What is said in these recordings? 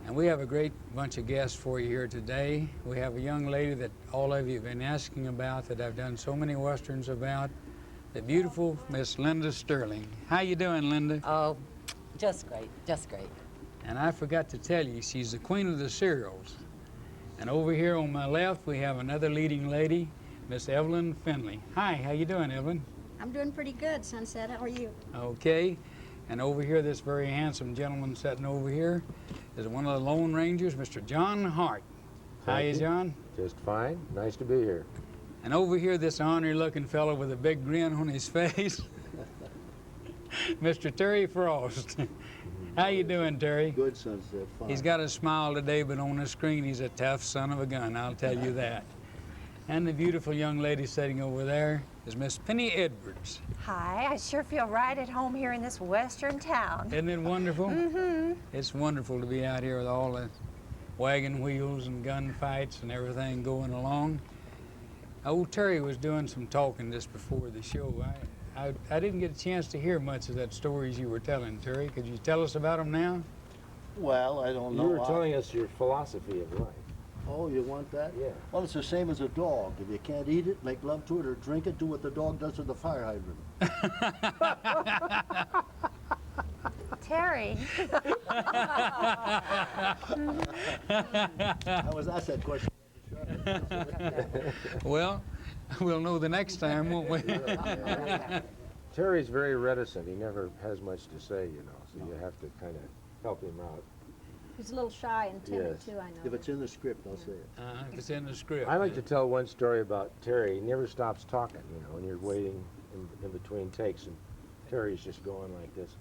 And we have a great bunch of guests for you here today. We have a young lady that all of you have been asking about, that I've done so many westerns about, the beautiful Miss Linda Sterling. How you doing, Linda? Oh, just great, just great. And I forgot to tell you, she's the queen of the serials. And over here on my left, we have another leading lady, Miss Evelyn Finley. Hi, how you doing, Evelyn? I'm doing pretty good, Sunset. How are you? Okay. And over here, this very handsome gentleman sitting over here is one of the Lone Rangers, Mr. John Hart. How you, John? Just fine. Nice to be here. And over here, this ornery-looking fellow with a big grin on his face, Mr. Terry Frost. How you doing, Terry? Good, Sunset. Fine. He's got a smile today, but on the screen, he's a tough son of a gun, I'll tell you that. And the beautiful young lady sitting over there is Miss Penny Edwards. Hi, I sure feel right at home here in this western town. Isn't it wonderful? Mm-hmm. It's wonderful to be out here with all the wagon wheels and gunfights and everything going along. Old Terry was doing some talking just before the show. I didn't get a chance to hear much of that stories you were telling, Terry. Could you tell us about them now? Well, I don't know. You were telling us your philosophy of life. Oh, you want that? Yeah. Well, it's the same as a dog. If you can't eat it, make love to it or drink it, do what the dog does to the fire hydrant. Terry. That's that question. Well, we'll know the next time, won't we? Terry's very reticent. He never has much to say, you know, so you have to kind of help him out. He's a little shy and timid, Yes. too, I know. If it's in the script, I'll say it. If it's in the script. I like to tell one story about Terry. He never stops talking, you know, when you're waiting in between takes, and Terry's just going like this.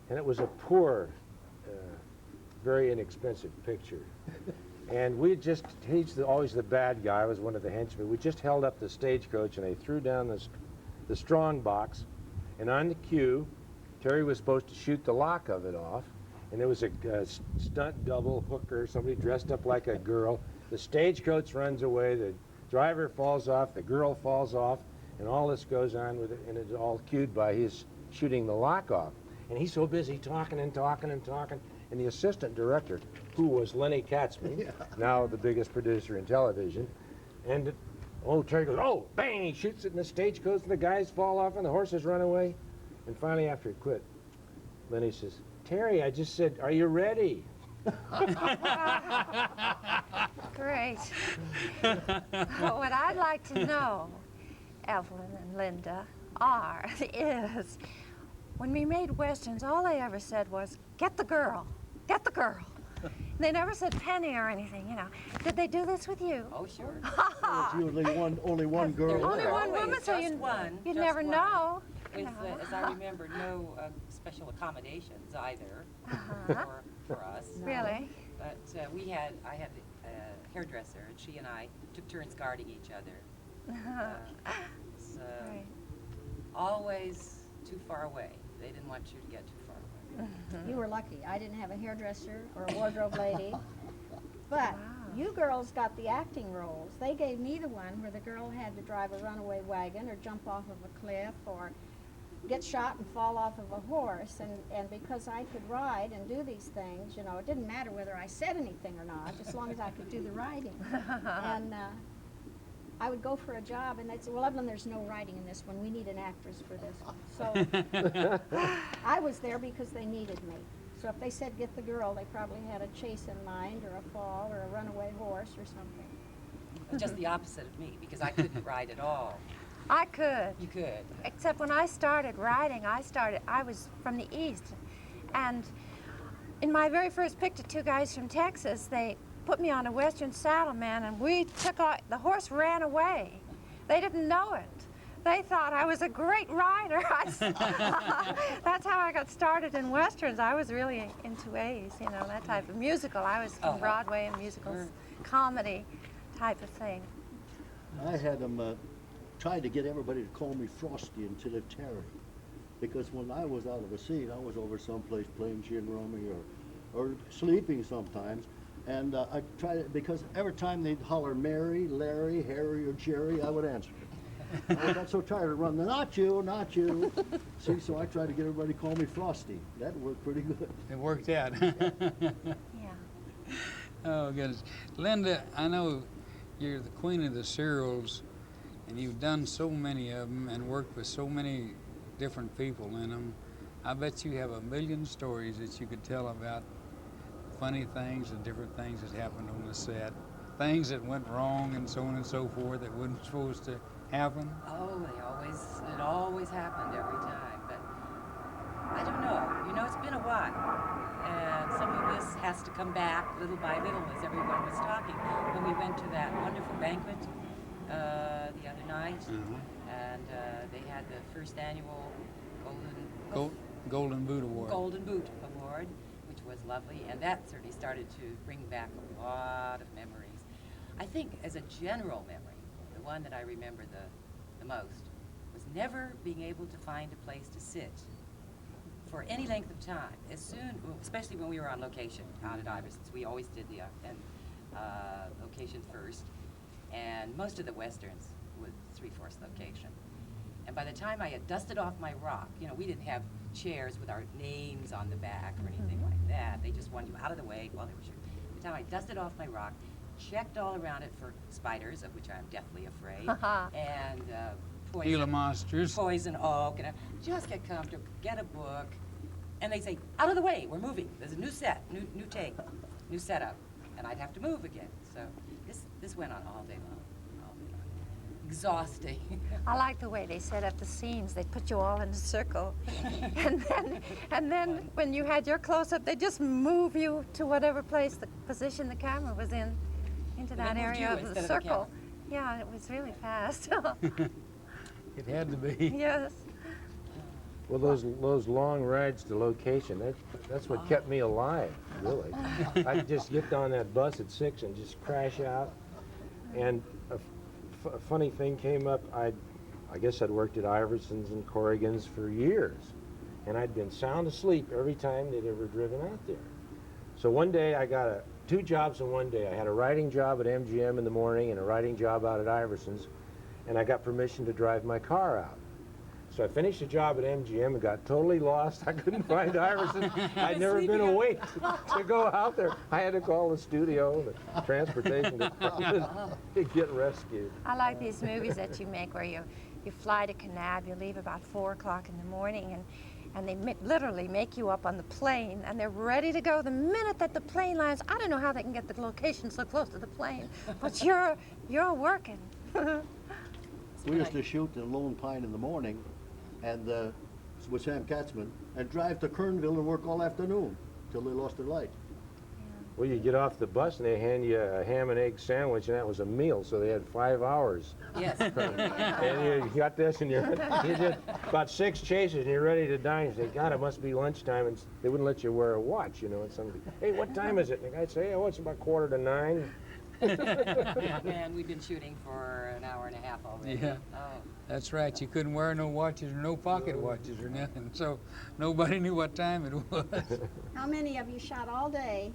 And it was a poor, very inexpensive picture. And we just, he's always the bad guy. I was one of the henchmen. We just held up the stagecoach, and they threw down the strong box. And on the cue, Terry was supposed to shoot the lock of it off. And there was a stunt double hooker, somebody dressed up like a girl. The stagecoach runs away, the driver falls off, the girl falls off, and all this goes on with it, and it's all cued by his shooting the lock off. And he's so busy talking and talking and talking, and the assistant director, who was Lenny Katzman, now the biggest producer in television, and old Terry goes, oh, bang, he shoots it in the stagecoach, and the guys fall off, and the horses run away. And finally, after it quit, Lenny says, Terry, I just said, are you ready? Great. What I'd like to know, Evelyn and Linda, is, when we made westerns, all they ever said was, get the girl, get the girl. They never said Penny or anything, you know. Did they do this with you? Oh, sure. It's usually only one girl. Only there. one woman, so Just one. you'd just never one. know. With, No. as I remember, no special accommodations either for us. Really? But I had a hairdresser, and she and I took turns guarding each other. So Right. always too far away. They didn't want you to get too far away. You were lucky. I didn't have a hairdresser or a wardrobe lady. But Wow. you girls got the acting roles. They gave me the one where the girl had to drive a runaway wagon or jump off of a cliff or get shot and fall off of a horse. And because I could ride and do these things, you know, it didn't matter whether I said anything or not, as long as I could do the riding. And I would go for a job, and they'd say, well, Evelyn, there's no writing in this one. We need an actress for this one. So I was there because they needed me. So if they said get the girl, they probably had a chase in mind or a fall or a runaway horse or something. Just the opposite of me, because I couldn't ride at all. I could. You could. Except when I started riding, I was from the East. And in my very first picture, two guys from Texas, they put me on a Western saddle, man, and we took off, the horse ran away. They didn't know it. They thought I was a great rider. That's how I got started in Westerns. I was really into A's, you know, that type of musical. I was from Broadway and musicals, comedy type of thing. I had them tried to get everybody to call me Frosty instead of Terry. Because when I was out of a seat, I was over someplace playing gin rummy or sleeping sometimes. And I tried, because every time they'd holler Mary, Larry, Harry, or Jerry, I would answer it. I got so tired of running, not you, not you. See, so I tried to get everybody to call me Frosty. That worked pretty good. It worked out. Yeah. Oh, goodness. Linda, I know you're the queen of the serials, and you've done so many of them and worked with so many different people in them. I bet you have a million stories that you could tell about funny things and different things that happened on the set, things that went wrong and so on and so forth that weren't supposed to happen. Oh, it always happened every time, but I don't know. You know, it's been a while, and some of this has to come back little by little as everyone was talking. When we went to that wonderful banquet the other night, and they had the first annual Golden Boot Award. Golden Boot Award, which was lovely, and that certainly started to bring back a lot of memories. I think as a general memory, the one that I remember the most was never being able to find a place to sit for any length of time. Especially when we were on location out at Iverson's, we always did the location first, and most of the westerns was 3/4 location. And by the time I had dusted off my rock, you know, we didn't have chairs with our names on the back or anything like that. They just wanted you out of the way while they were shooting. By the time I dusted off my rock, checked all around it for spiders, of which I'm deathly afraid, and Gila monsters. poison oak, and I just get comfortable, get a book, and they say, out of the way, we're moving. There's a new set, new take, new setup, and I'd have to move again. So this went on all day long. Exhausting. I like the way they set up the scenes. They put you all in a circle, and then when you had your close-up, they just move you to whatever place, the position the camera was in, into that area of the circle. Yeah, it was really fast. It had to be. Yes. Well, those long rides to location, that's what kept me alive, really. I'd just get on that bus at 6 and just crash out. And a funny thing came up. I guess I'd worked at Iverson's and Corrigan's for years, and I'd been sound asleep every time they'd ever driven out there. So one day I got 2 jobs in one day. I had a writing job at MGM in the morning and a writing job out at Iverson's, and I got permission to drive my car out. So I finished the job at MGM and got totally lost. I couldn't find Iverson. I'd never been awake to go out there. I had to call the studio, the transportation department, to get rescued. I like these movies that you make where you fly to Kanab, you leave about 4 o'clock in the morning, and they literally make you up on the plane, and they're ready to go the minute that the plane lands. I don't know how they can get the location so close to the plane, but you're working. We used to shoot in Lone Pine in the morning, and with Sam Katzman, and drive to Kernville and work all afternoon till they lost their light. Well, you get off the bus and they hand you a ham and egg sandwich, and that was a meal, so they had 5 hours. Yes. And you got this, and you did about 6 chases, and you're ready to dine. You say, God, it must be lunchtime, and they wouldn't let you wear a watch, you know. And somebody, hey, what time is it? And the guy'd say, oh, it's about 8:45. Man, we've been shooting for an hour and a half already. Yeah. Oh. That's right. You couldn't wear no watches or no pocket watches or nothing, so nobody knew what time it was. How many of you shot all day,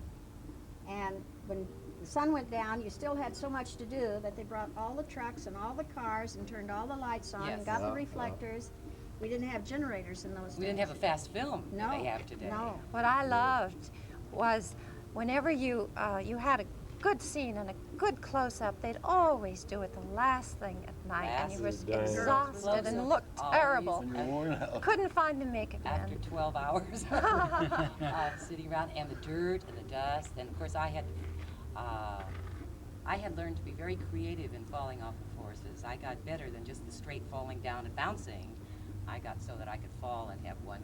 and when the sun went down, you still had so much to do that they brought all the trucks and all the cars and turned all the lights on and got the reflectors. We didn't have generators in those days. We didn't have a fast film that they have today. No. What I loved was whenever you had a good scene and a good close-up, they'd always do it the last thing at night, and you were exhausted and looked terrible. Couldn't find the makeup man. After 12 hours sitting around, and the dirt and the dust, and of course I had learned to be very creative in falling off of horses. I got better than just the straight falling down and bouncing. I got so that I could fall and have one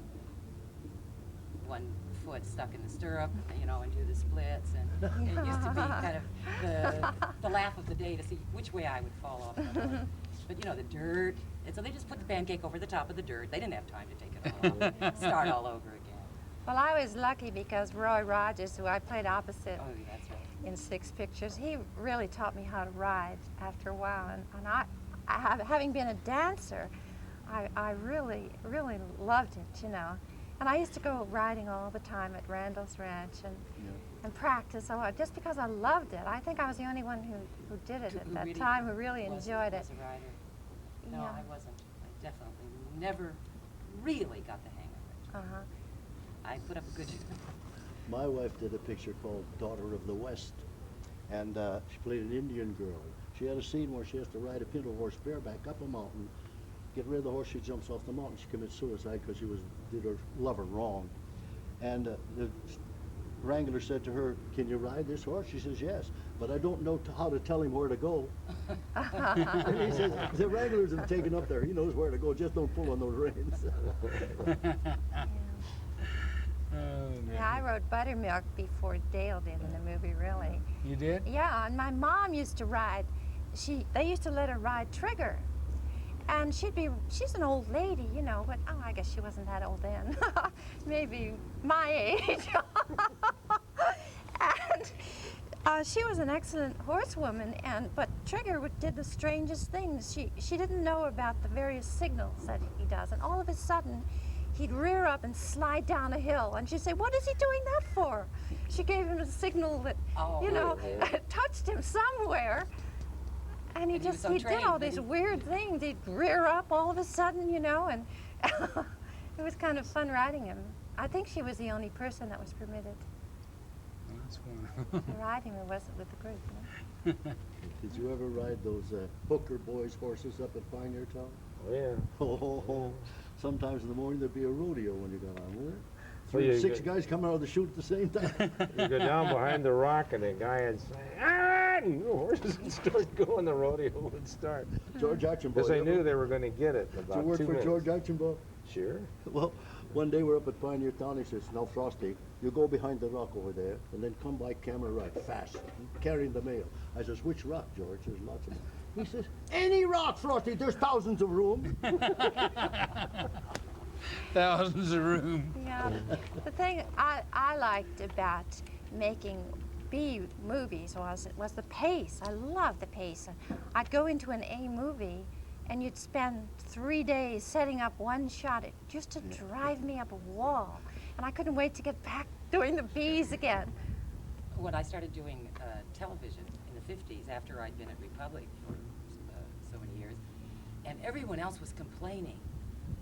foot stuck in the stirrup, you know, and do the splits, and it used to be kind of the laugh of the day to see which way I would fall off the horse. But you know, the dirt, and so they just put the pancake over the top of the dirt. They didn't have time to take it all off, start all over again. Well, I was lucky because Roy Rogers, who I played opposite That's right. in 6 pictures, he really taught me how to ride after a while, and I having been a dancer, I really, really loved it, you know. And I used to go riding all the time at Randall's Ranch and practice, just because I loved it. I think I was the only one who did it at that time, who really enjoyed it. Was a rider. No, Yeah. I wasn't. I definitely never really got the hang of it. I put up a good My wife did a picture called Daughter of the West, and she played an Indian girl. She had a scene where she has to ride a pinto horse bareback up a mountain, get rid of the horse, she jumps off the mountain, she commits suicide because she did her lover wrong. And the wrangler said to her, "Can you ride this horse?" She says, "Yes, but I don't know how to tell him where to go." And he says, "The wrangler's been taken up there. He knows where to go. Just don't pull on those reins." Yeah, I wrote Buttermilk before Dale did in the movie, really. You did? Yeah, and my mom used to ride. They used to let her ride Trigger. And she's an old lady, you know, but I guess she wasn't that old then. Maybe my age. And she was an excellent horsewoman, but Trigger did the strangest things. She didn't know about the various signals that he does, and all of a sudden, he'd rear up and slide down a hill, and she'd say, "What is he doing that for?" She gave him a signal that, touched him somewhere. And he did all these weird things. He'd rear up all of a sudden, you know, and it was kind of fun riding him. I think she was the only person that was permitted Well, that's wonderful. to ride him who wasn't with the group. You know? Did you ever ride those Hooker boys' horses up at Pioneer Town? Oh, yeah. Oh, sometimes in the morning there'd be a rodeo when you got on with it. So you Six guys come out of the chute at the same time. You go down behind the rock, and the guy would say, "Ah!" and the horses would start going. The rodeo would start. George Archambault. Because they knew they were going to get it in Did you about work 2 for minutes. George Archambault? Sure. Well, one day we're up at Pioneer Town. He says, "Now, Frosty, you go behind the rock over there, and then come by camera right fast, carrying the mail." I says, "Which rock, George? There's lots of them." He says, "Any rock, Frosty. There's thousands of room." Thousands of room. Yeah. The thing I liked about making B movies was the pace. I loved the pace. I'd go into an A movie, and you'd spend 3 days setting up one shot. It used to drive me up a wall, and I couldn't wait to get back doing the B's again. When I started doing television in the 50s, after I'd been at Republic for so many years, and everyone else was complaining,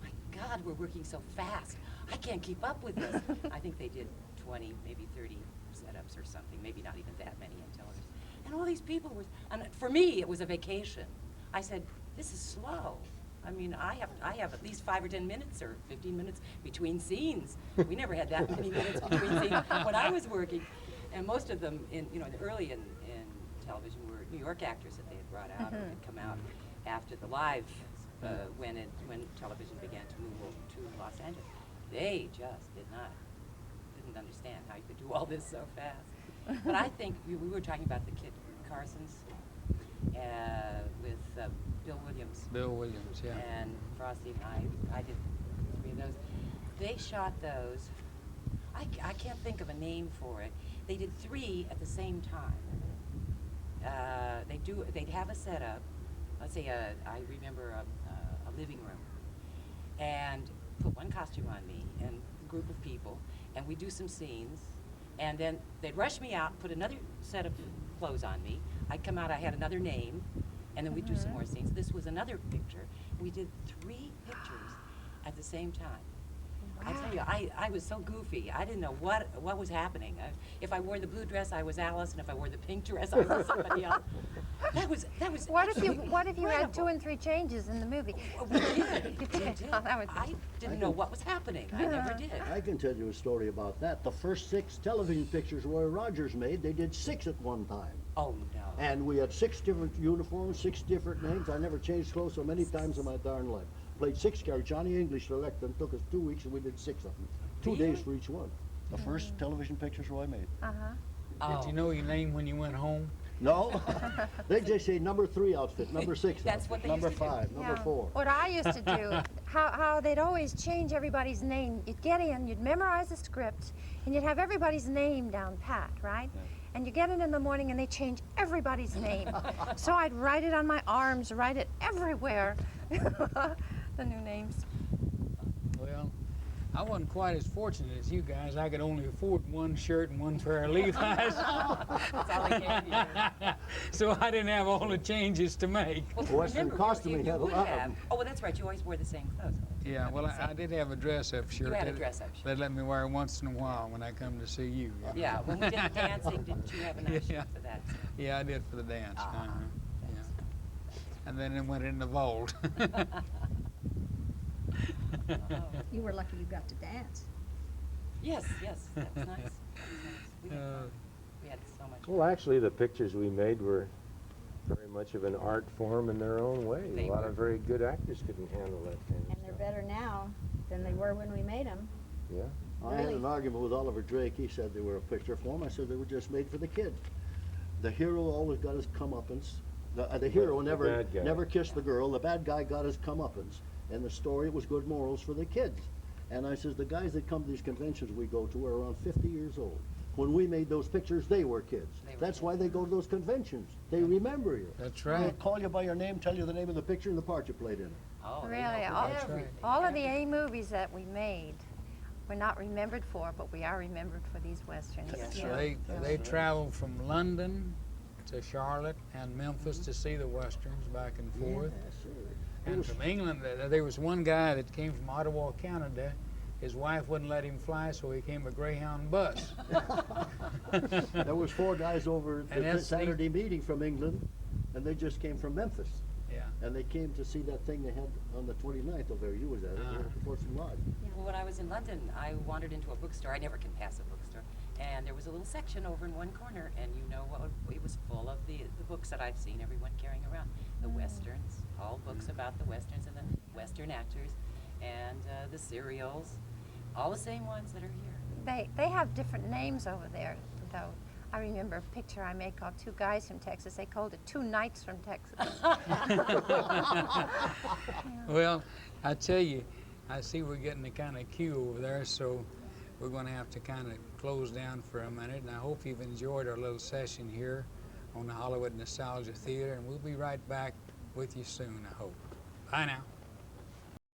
"My God, we're working so fast. I can't keep up with this." I think they did 20, maybe 30 setups or something, maybe not even that many in television. And all these people were, and for me, it was a vacation. I said, "This is slow. I mean, I have at least 5 or 10 minutes or 15 minutes between scenes." We never had that many minutes between scenes when I was working. And most of them, early in television, were New York actors that they had brought out or had come out after the live, when television began to move over to Los Angeles. They just didn't understand how you could do all this so fast. But I think we were talking about the kid Carsons with Bill Williams. Bill Williams, yeah. And Frosty and I did 3 of those. They shot those. I can't think of a name for it. They did 3 at the same time. They'd have a setup. Let's say I remember a living room, and put one costume on me and a group of people, and we'd do some scenes, and then they'd rush me out, put another set of clothes on me. I'd come out, I had another name, and then we'd do some more scenes. This was another picture. We did 3 pictures at the same time. I tell you, I was so goofy. I didn't know what was happening. If I wore the blue dress, I was Alice, and if I wore the pink dress, I was somebody else. That was. What if you had 2 and 3 changes in the movie? We did. You did. Oh, that would I didn't know what was happening. I never did. I can tell you a story about that. The first 6 television pictures Roy Rogers made, they did 6 at one time. Oh no. And we had 6 different uniforms, 6 different names. I never changed clothes so many times in my darn life. Played 6 characters. Johnny English selected them. Took us 2 weeks, and we did 6 of them. 2 days for each one. The first television pictures Roy made. Did you know your name when you went home? No, they just say number 3 outfit, number 6 That's outfit, what they number used to do. 5, number 4. What I used to do, how they'd always change everybody's name. You'd get in, you'd memorize the script, and you'd have everybody's name down pat, right? And you get in the morning and they change everybody's name. So I'd write it on my arms, write it everywhere, the new names. Well, I wasn't quite as fortunate as you guys. I could only afford 1 shirt and 1 pair of Levi's. That's all they gave you. So I didn't have all the changes to make. Well, Western remember, costuming had a would lot of have. them. Oh, well, that's right. You always wore the same clothes. Yeah, well, I did have a dress-up shirt. You had a that- dress-up shirt. They let me wear once in a while when I come to see you. Yeah, when we did the dancing, didn't you have a nice Yeah. shirt for that? Yeah, I did for the dance. Ah, Yeah. that's- And then it went in the vault. You were lucky you got to dance. Yes, yes, that was nice. That was nice. We had fun. We had so much Well, actually, the pictures we made were very much of an art form in their own way. They A lot were. of very good actors couldn't handle that kind of And they're stuff. better now than they were when we made them. Yeah. I had Really? an argument with Oliver Drake. He said they were a picture form. I said they were just made for the kids. The hero always got his comeuppance. The hero The never bad guy. never kissed the girl. The bad guy got his comeuppance. And the story was good morals for the kids. And I says the guys that come to these conventions we go to are around 50 years old. When we made those pictures, they were kids. They were That's kids. why they go to those conventions. They remember you. That's They'll right. call you by your name, tell you the name of the picture and the part you played in it. Oh, they Really, know all, That's right. everything, all of the everything. A movies that we made, we're not remembered for, but we are remembered for these westerns. Yes. So Yeah. they traveled from London to Charlotte and Memphis to see the westerns back and forth. Yeah, sure. And from England, there was one guy that came from Ottawa, Canada. His wife wouldn't let him fly, so he came a Greyhound bus. There was 4 guys over at And the that's Saturday meeting from England, and they just came from Memphis. Yeah. And they came to see that thing they had on the 29th over there. You was at it, Uh-huh. at Fortune Lodge. Well, when I was in London, I wandered into a bookstore. I never can pass a bookstore. And there was a little section over in one corner, and you know what? It was full of the books that I've seen everyone carrying around. The westerns, all books about the westerns and the western actors, and the serials, all the same ones that are here. They have different names over there, though. I remember a picture I made called Two Guys from Texas. They called it Two Knights from Texas. Well, I tell you, I see we're getting a kind of queue over there, so we're going to have to kind of close down for a minute. And I hope you've enjoyed our little session here on the Hollywood Nostalgia Theater, and we'll be right back with you soon, I hope. Bye now.